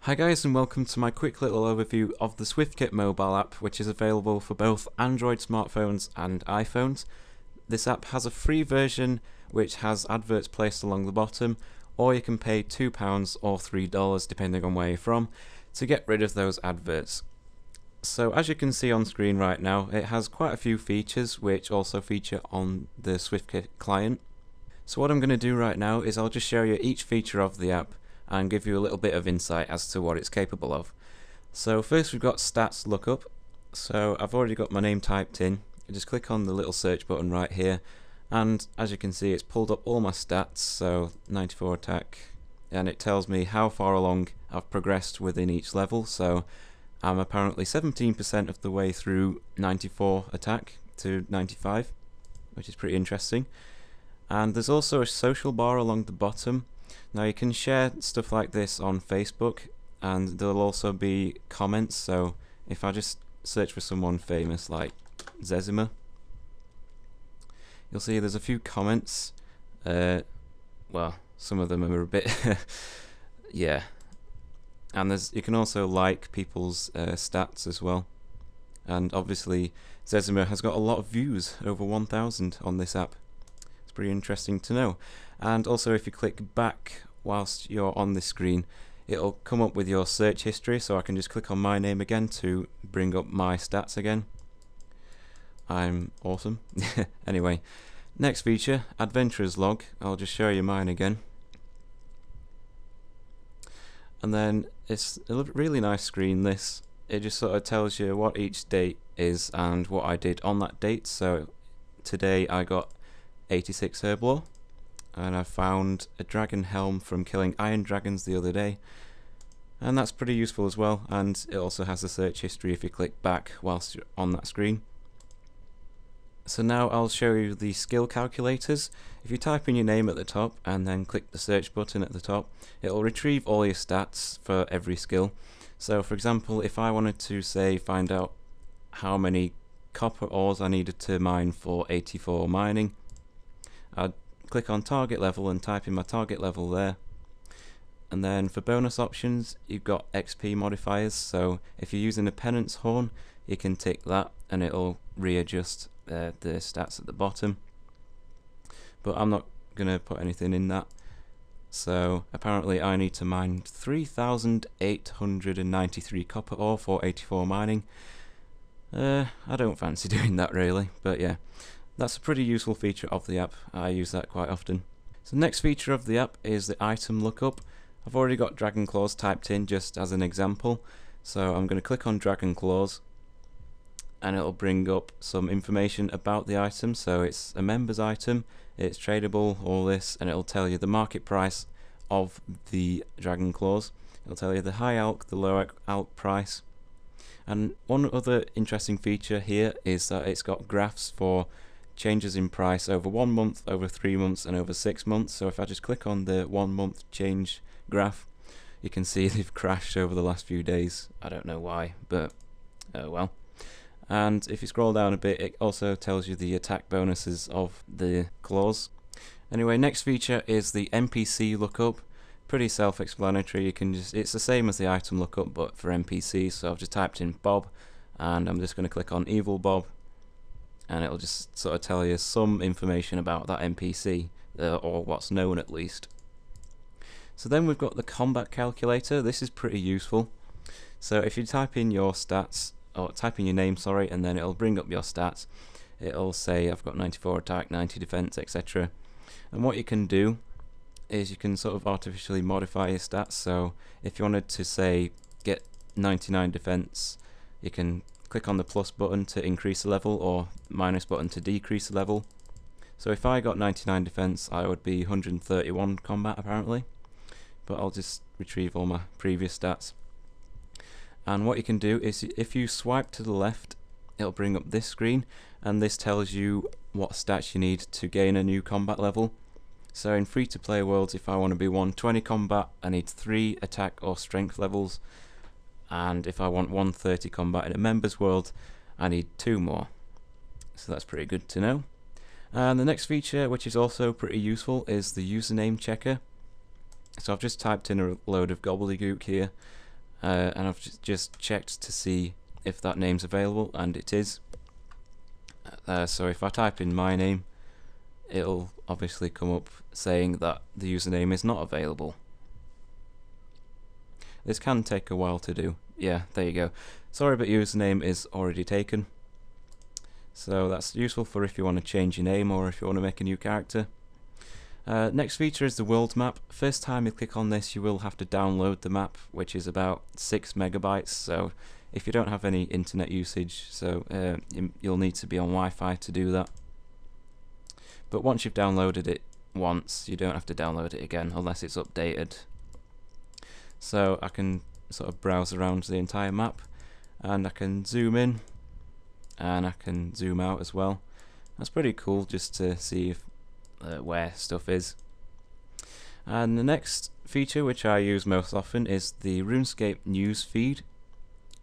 Hi guys, and welcome to my quick little overview of the SwiftKit mobile app, which is available for both Android smartphones and iPhones. This app has a free version which has adverts placed along the bottom, or you can pay £2 or $3 depending on where you're from to get rid of those adverts. So as you can see on screen right now, it has quite a few features which also feature on the SwiftKit client. So what I'm going to do right now is I'll just show you each feature of the app and give you a little bit of insight as to what it's capable of. So first we've got stats lookup. So I've already got my name typed in. I just click on the little search button right here, and as you can see it's pulled up all my stats, so 94 attack, and it tells me how far along I've progressed within each level. So I'm apparently 17% of the way through 94 attack to 95, which is pretty interesting. And there's also a social bar along the bottom. Now you can share stuff like this on Facebook, and there'll also be comments. So if I just search for someone famous like Zezima, you'll see there's a few comments. Well, some of them are a bit yeah. And you can also like people's stats as well. And obviously Zezima has got a lot of views, over 1,000 on this app. It's pretty interesting to know. And also if you click back whilst you're on this screen, it'll come up with your search history, so I can just click on my name again to bring up my stats again. I'm awesome. Anyway, next feature, Adventurer's Log. I'll just show you mine again. And then it's a really nice screen, this. It just sort of tells you what each date is and what I did on that date. So today I got 86 Herblore, and I found a dragon helm from killing iron dragons the other day, and that's pretty useful as well. And it also has the search history if you click back whilst you're on that screen. So now I'll show you the skill calculators. If you type in your name at the top and then click the search button at the top, it'll retrieve all your stats for every skill. So for example, if I wanted to say find out how many copper ores I needed to mine for 84 mining, I'd click on target level and type in my target level there. And then for bonus options, you've got XP modifiers. So if you're using a penance horn, you can tick that and it'll readjust the stats at the bottom. But I'm not going to put anything in that. So apparently I need to mine 3,893 copper ore for 84 mining. I don't fancy doing that really, but yeah. That's a pretty useful feature of the app. I use that quite often. So the next feature of the app is the item lookup. I've already got Dragon Claws typed in just as an example. So I'm going to click on Dragon Claws, and it'll bring up some information about the item. So it's a members item, it's tradable, all this, and it'll tell you the market price of the Dragon Claws. It'll tell you the high alch, the low alch price. And one other interesting feature here is that it's got graphs for changes in price over 1 month, over 3 months, and over 6 months. So if I just click on the 1 month change graph, you can see they've crashed over the last few days. I don't know why, but well. And if you scroll down a bit, it also tells you the attack bonuses of the claws. Anyway, next feature is the NPC lookup. Pretty self-explanatory. You can it's the same as the item lookup but for NPCs. So I've just typed in Bob, and I'm just going to click on Evil Bob, and it'll just sort of tell you some information about that NPC, or what's known at least. So then we've got the combat calculator. This is pretty useful. So if you type in your stats, or type in your name, sorry, and then it'll bring up your stats. It'll say I've got 94 attack, 90 defense, etc. And what you can do is you can sort of artificially modify your stats. So if you wanted to say get 99 defense, you can click on the plus button to increase the level, or minus button to decrease the level. So if I got 99 defense, I would be 131 combat apparently, but I'll just retrieve all my previous stats. And what you can do is if you swipe to the left, it'll bring up this screen, and this tells you what stats you need to gain a new combat level. So in free-to-play worlds, if I want to be 120 combat, I need 3 attack or strength levels. And if I want 130 combat in a members world, I need 2 more. So that's pretty good to know. And the next feature, which is also pretty useful, is the username checker. So I've just typed in a load of gobbledygook here, and I've just checked to see if that name's available, and it is. So if I type in my name, it'll obviously come up saying that the username is not available. This can take a while to do. Yeah, there you go. Sorry, but username is already taken. So that's useful for if you want to change your name or if you want to make a new character. Next feature is the world map. First time you click on this, you will have to download the map, which is about 6 megabytes. So if you don't have any internet usage, you'll need to be on Wi-Fi to do that. But once you've downloaded it once, you don't have to download it again unless it's updated. So I can sort of browse around the entire map, and I can zoom in and I can zoom out as well. That's pretty cool, just to see where stuff is. And the next feature, which I use most often, is the RuneScape news feed.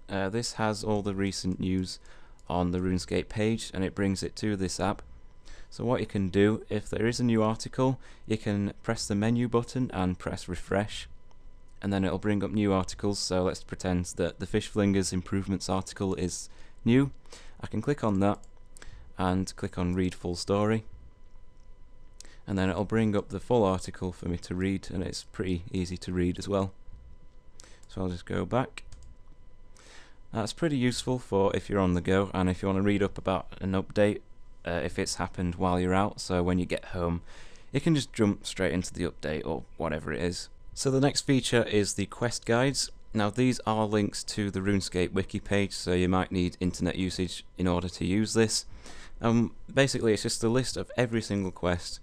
This has all the recent news on the RuneScape page, and it brings it to this app. So what you can do, if there is a new article, you can press the menu button and press refresh, and then it'll bring up new articles. So let's pretend that the Fish Flingers Improvements article is new. I can click on that and click on read full story, and then it'll bring up the full article for me to read, and it's pretty easy to read as well. So I'll just go back. That's pretty useful for if you're on the go and if you want to read up about an update if it's happened while you're out, so when you get home you can just jump straight into the update or whatever it is. So the next feature is the quest guides. Now these are links to the RuneScape wiki page, so you might need internet usage in order to use this. Basically it's just a list of every single quest,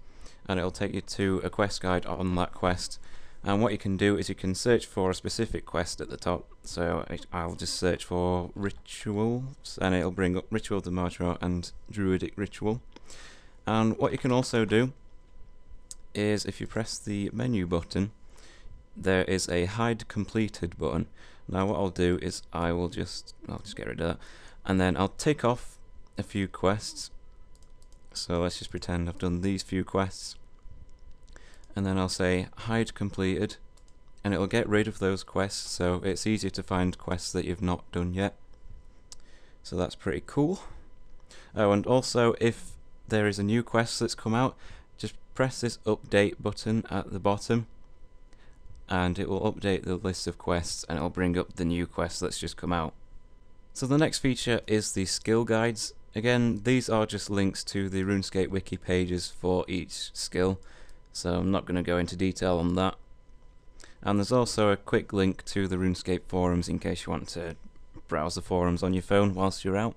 and it'll take you to a quest guide on that quest. And what you can do is you can search for a specific quest at the top. So I'll just search for rituals, and it'll bring up Ritual of the Marjor and Druidic Ritual. And what you can also do is, if you press the menu button, there is a hide completed button. Now what I'll do is I'll just get rid of that, and then I'll tick off a few quests. So let's just pretend I've done these few quests, and then I'll say hide completed, and it'll get rid of those quests, so it's easier to find quests that you've not done yet. So that's pretty cool. Oh, and also if there is a new quest that's come out, just press this update button at the bottom, and it will update the list of quests, and it'll bring up the new quest that's just come out. So the next feature is the skill guides. Again, these are just links to the RuneScape wiki pages for each skill, so I'm not going to go into detail on that. And there's also a quick link to the RuneScape forums in case you want to browse the forums on your phone whilst you're out.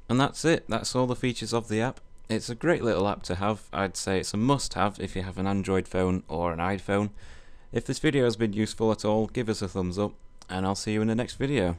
And that's it, that's all the features of the app. It's a great little app to have. I'd say it's a must-have if you have an Android phone or an iPhone. If this video has been useful at all, give us a thumbs up, and I'll see you in the next video.